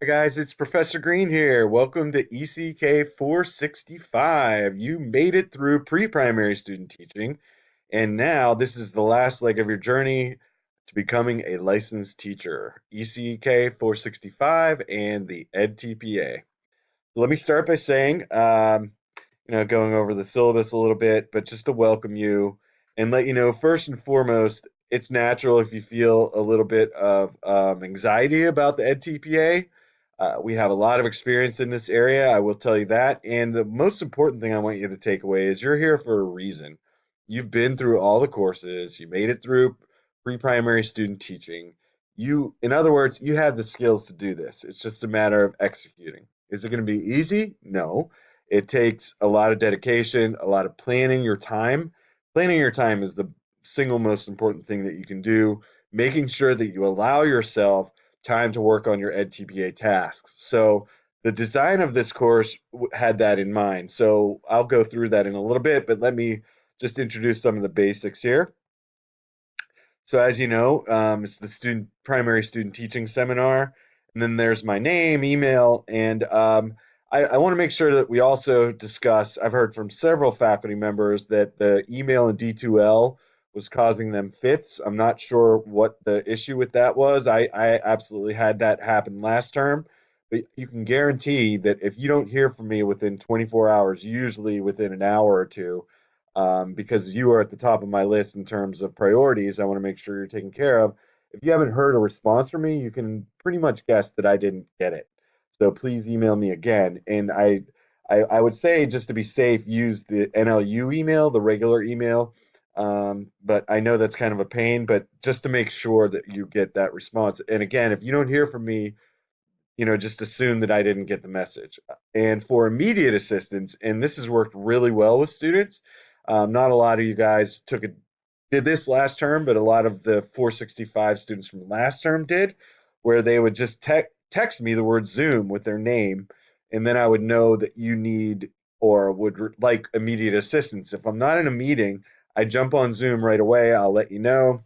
Hi guys, it's Professor Green here. Welcome to ECK 465. You made it through pre-primary student teaching, and now this is the last leg of your journey to becoming a licensed teacher. ECK 465 and the EdTPA. Let me start by saying, going over the syllabus a little bit, but just to welcome you and let you know, first and foremost, it's natural if you feel a little bit of anxiety about the EdTPA. We have a lot of experience in this area, I will tell you that. And the most important thing I want you to take away is you're here for a reason. You've been through all the courses, you made it through pre-primary student teaching. In other words, you have the skills to do this. It's just a matter of executing. Is it going to be easy? No. It takes a lot of dedication, a lot of planning your time. Planning your time is the single most important thing that you can do, making sure that you allow yourself time to work on your EdTPA tasks. So the design of this course had that in mind. So I'll go through that in a little bit, but let me just introduce some of the basics here. So as you know, it's the primary student teaching seminar, and then there's my name, email, and I want to make sure that we also discuss. I've heard from several faculty members that the email in D2L was causing them fits. I'm not sure what the issue with that was. I absolutely had that happen last term, but you can guarantee that if you don't hear from me within 24 hours, usually within an hour or two, because you are at the top of my list in terms of priorities. I want to make sure you're taken care of. If you haven't heard a response from me, you can pretty much guess that I didn't get it. So please email me again. And I would say, just to be safe, use the NLU email, the regular email. But I know that's kind of a pain, but just to make sure that you get that response. And again, if you don't hear from me, just assume that I didn't get the message. And for immediate assistance, and this has worked really well with students. Not a lot of you guys did this last term, but a lot of the 465 students from last term did, where they would just text me the word Zoom with their name, and then I would know that you need or would like immediate assistance. If I'm not in a meeting, I jump on Zoom right away. I'll let you know,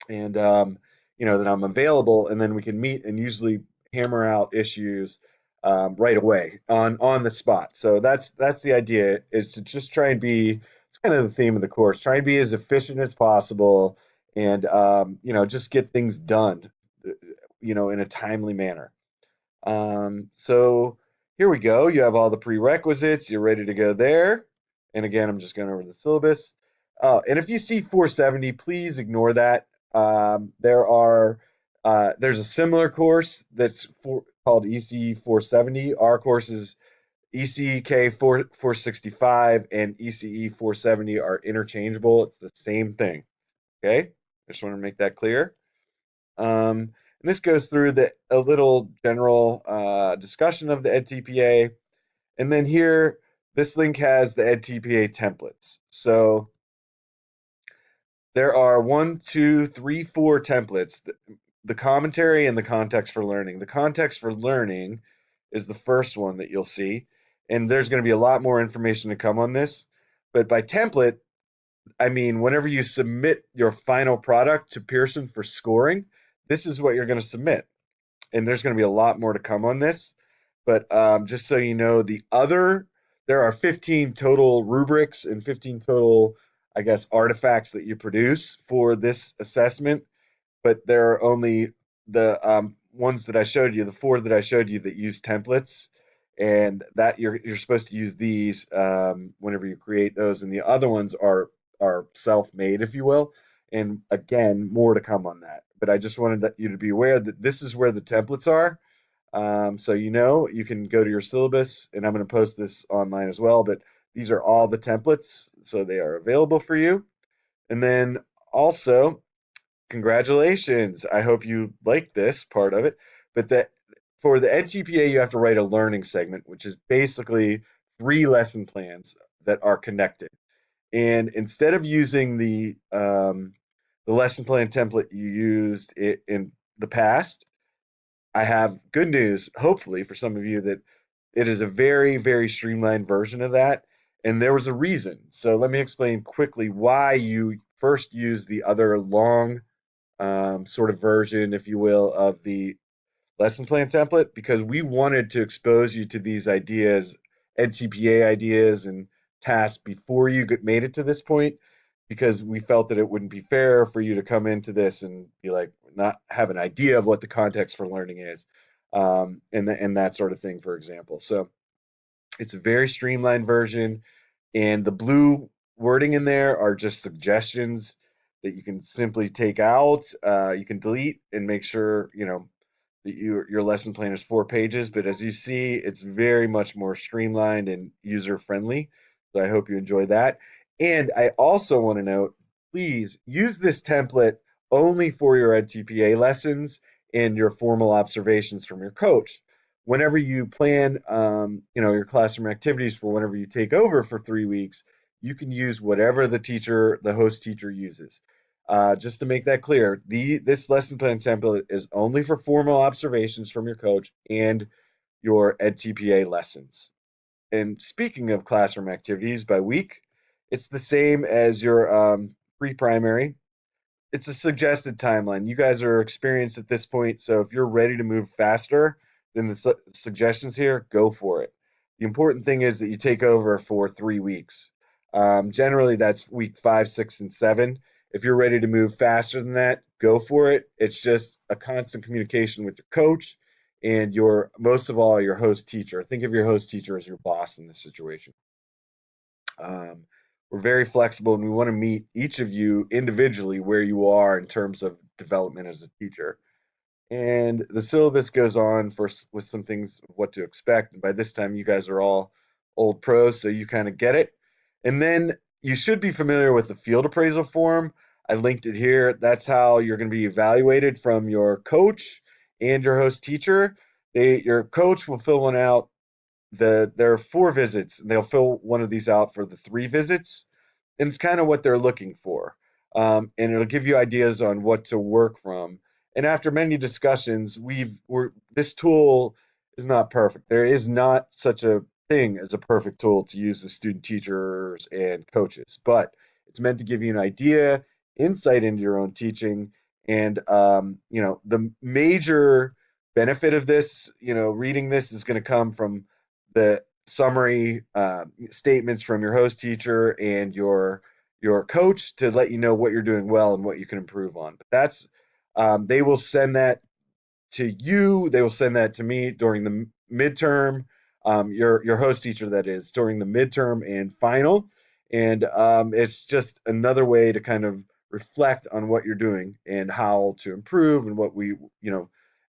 and that I'm available, and then we can meet and usually hammer out issues right away on the spot. So that's the idea, is to just try and be. It's kind of the theme of the course. Try and be as efficient as possible, and just get things done, in a timely manner. So here we go. You have all the prerequisites. You're ready to go there. And again, I'm just going over the syllabus. And if you see 470, please ignore that. There's a similar course called ECE 470. Our course is ECK 465 and ECE 470 are interchangeable. It's the same thing. Okay, I just want to make that clear. And this goes through a little general discussion of the EdTPA. And then here, this link has the EdTPA templates. So there are one, two, three, four templates. The commentary and the context for learning. The context for learning is the first one that you'll see. And there's going to be a lot more information to come on this. But by template, I mean, whenever you submit your final product to Pearson for scoring, this is what you're going to submit. And there's going to be a lot more to come on this. But just so you know, there are 15 total rubrics and 15 total, I guess, artifacts that you produce for this assessment. But there are only the ones that I showed you, the four that I showed you that use templates, and that you're supposed to use these whenever you create those, and the other ones are self-made, if you will. And again, more to come on that. But I just wanted you to be aware that this is where the templates are. So you can go to your syllabus, and I'm going to post this online as well. But these are all the templates, so they are available for you. And then also, congratulations. I hope you like this part of it. But for the EdTPA, you have to write a learning segment, which is basically 3 lesson plans that are connected. And instead of using the lesson plan template you used in the past, I have good news, hopefully, for some of you, that it is a very, very streamlined version of that. And there was a reason. So let me explain quickly why you first use the other long sort of version, if you will, of lesson plan template because we wanted to expose you to these ideas, NTPA ideas and tasks before you made it to this point, because we felt that it wouldn't be fair for you to come into this and be like not have an idea of what the context for learning is, and that sort of thing, for example. So it's a very streamlined version, and the blue wording in there are just suggestions that you can simply take out. You can delete and make sure that your lesson plan is 4 pages. But as you see, it's very much more streamlined and user friendly. So I hope you enjoy that. And I also want to note, please use this template only for your EdTPA lessons and your formal observations from your coach. Whenever you plan, your classroom activities for whenever you take over for 3 weeks, you can use whatever the host teacher uses. Just to make that clear, this lesson plan template is only for formal observations from your coach and your EdTPA lessons. And speaking of classroom activities by week, it's the same as your pre-primary. It's a suggested timeline. You guys are experienced at this point, so if you're ready to move faster than the suggestions here, go for it. The important thing is that you take over for 3 weeks. Generally, that's week 5, 6, and 7. If you're ready to move faster than that, go for it. It's just a constant communication with your coach and most of all, your host teacher. Think of your host teacher as your boss in this situation. Um, we're very flexible and we want to meet each of you individually where you are in terms of development as a teacher. And the syllabus goes on with some things of what to expect. And by this time, you guys are all old pros, so you kind of get it. And then you should be familiar with the field appraisal form. I linked it here. That's how you're going to be evaluated from your coach and your host teacher. Your coach will fill one out. There are 4 visits, and they'll fill one of these out for the 3 visits, and it's kind of what they're looking for. And it'll give you ideas on what to work from. And after many discussions, this tool is not perfect. There is not such a thing as a perfect tool to use with student teachers and coaches, but it's meant to give you an idea, insight into your own teaching, and the major benefit of this, reading this is going to come from the summary statements from your host teacher and your coach to let you know what you're doing well and what you can improve on. But that's they will send that to you. They will send that to me during the midterm. Your host teacher, that is, during the midterm and final, and it's just another way to kind of reflect on what you're doing and how to improve and what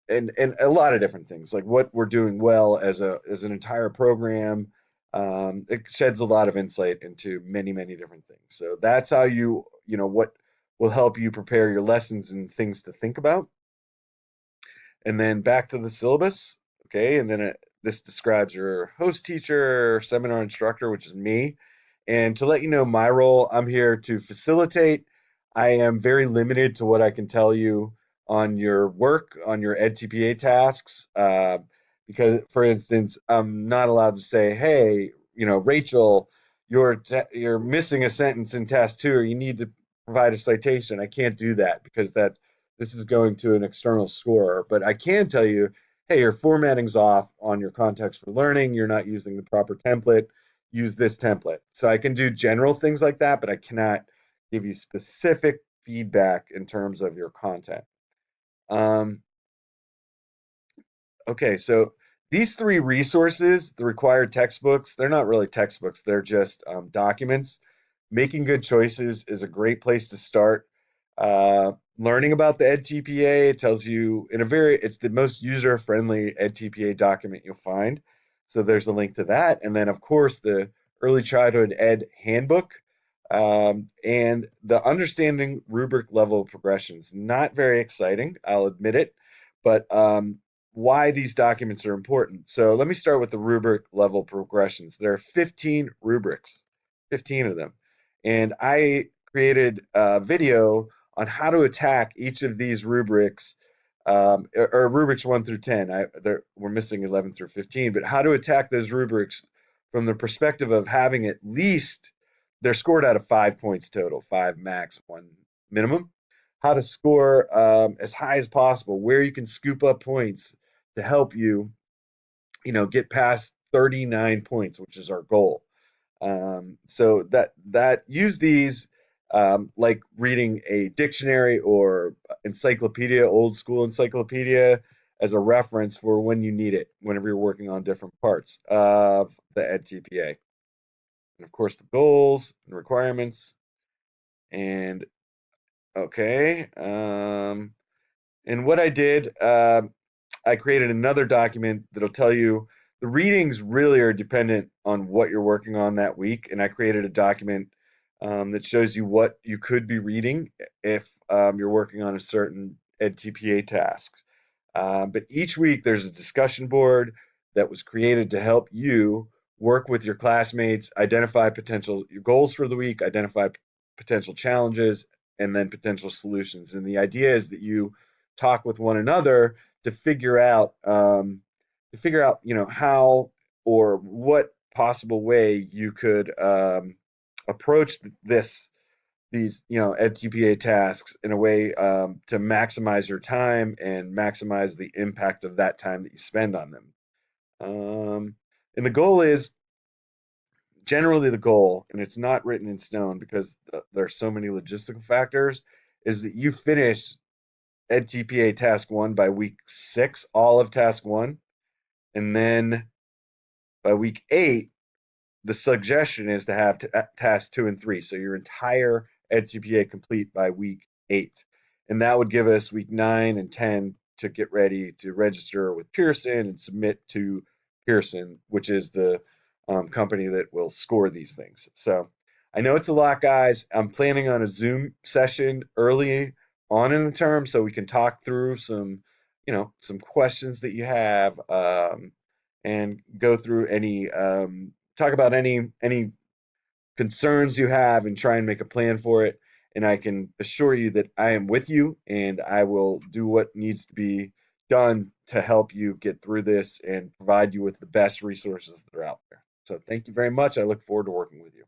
and a lot of different things like what we're doing well as an entire program. It sheds a lot of insight into many different things. So that's how what will help you prepare your lessons and things to think about. And then back to the syllabus. Okay, and then this describes your host teacher, seminar instructor, which is me. And to let you know my role, I'm here to facilitate. I am very limited to what I can tell you on your work, on your EdTPA tasks, because, for instance, I'm not allowed to say, "Hey, Rachel, you're missing a sentence in task 2, or you need to provide a citation." I can't do that because this is going to an external scorer, but I can tell you, hey, your formatting's off on your context for learning. You're not using the proper template. Use this template. So I can do general things like that, but I cannot give you specific feedback in terms of your content. Um, okay, so these 3 resources, the required textbooks, they're not really textbooks. They're just documents. Making good choices is a great place to start. Learning about the EdTPA, it tells you it's the most user-friendly EdTPA document you'll find. So there's a link to that. And then, of course, the Early Childhood Ed Handbook and the Understanding Rubric Level Progressions. Not very exciting, I'll admit it, but why these documents are important. So let me start with the rubric level progressions. There are 15 rubrics, 15 of them. And I created a video on how to attack each of these rubrics, or rubrics 1 through 10. We're missing 11 through 15, but how to attack those rubrics from the perspective of having at least, they're scored out of 5 points total, 5 max, 1 minimum. How to score as high as possible, where you can scoop up points to help you, get past 39 points, which is our goal. So that use these like reading a dictionary or encyclopedia, old school encyclopedia, as a reference for when you need it, whenever you're working on different parts of the EdTPA. And of course, the goals and requirements. And okay, and what I did, I created another document that'll tell you the readings really are dependent on what you're working on that week. And I created a document that shows you what you could be reading if you're working on a certain EdTPA task. But each week there's a discussion board that was created to help you work with your classmates, identify potential your goals for the week, identify potential challenges, and then potential solutions. And the idea is that you talk with one another to figure out, how or what possible way you could approach these EdTPA tasks in a way to maximize your time and maximize the impact of that time that you spend on them. And the goal is generally the goal, and it's not written in stone because there's so many logistical factors, is that you finish EdTPA task one by week 6, all of task one, and then by week 8, the suggestion is to have task 2 and 3. So your entire EdCPA complete by week 8. And that would give us week 9 and 10 to get ready to register with Pearson and submit to Pearson, which is the company that will score these things. So I know it's a lot, guys. I'm planning on a Zoom session early on in the term so we can talk through some questions that you have, and go through any talk about any concerns you have and try and make a plan for it. And I can assure you that I am with you and I will do what needs to be done to help you get through this and provide you with the best resources that are out there. So thank you very much. I look forward to working with you.